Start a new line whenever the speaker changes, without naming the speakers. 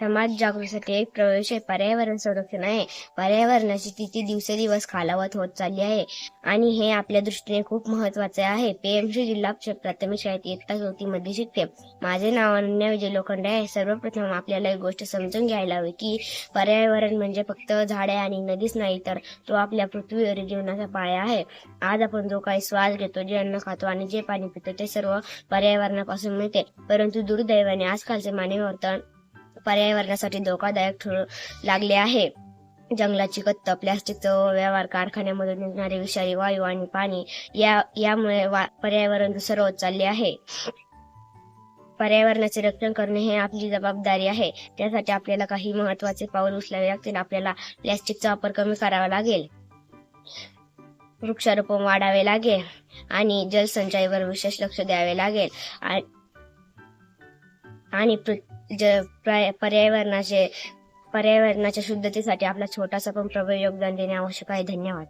समाज जागृतीसाठी एक प्रवेश आहे पर्यावरण संरक्षण आहे. पर्यावरणाची स्थिती दिवसेंदिवस खालावत होत चालली आहे आणि हे आपल्या दृष्टीने खूप महत्वाचे आहे. पीएमसी जिल्हा प्राथमिक शाळेत इयत्ता 4थी मध्ये शिकते. माझे नाव अनन्या विजय लोखंडे आहे. सर्वप्रथम आपल्याला एक गोष्ट समजून घ्यायला हवी की पर्यावरण म्हणजे फक्त झाडे आणि नदीच नाही, तर तो आपल्या पृथ्वीवरील जीवनाचा पाया आहे. आज आपण जो काही श्वास घेतो, जे अन्न खातो आणि जे पाणी पितो ते सर्व पर्यावरणापासून मिळते. परंतु दुर्दैवाने आजकालचे मानवी वर्तन पर्यावरणासाठी धोकादायक ठरू लागले आहे. जंगलाची कत्तल, प्लॅस्टिकचा व्यवहार, कारखान्यामधून निघणारे विषारी वायू आणि पाणी यामुळे पर्यावरण धूसर होत चालले आहे. पर्यावरणाचे रक्षण करणे हे आपली जबाबदारी आहे. त्यासाठी आपल्याला काही महत्वाचे पाऊल उचलावे लागतील. आपल्याला प्लॅस्टिकचा वापर कमी करावा लागेल, वृक्षारोपण वाढावे लागेल आणि जलसंचयावर विशेष लक्ष द्यावे लागेल आणि पर्यावरणाच्या शुद्धतेसाठी आपला छोटासा पण प्रभावी योगदान देणे आवश्यक आहे. धन्यवाद.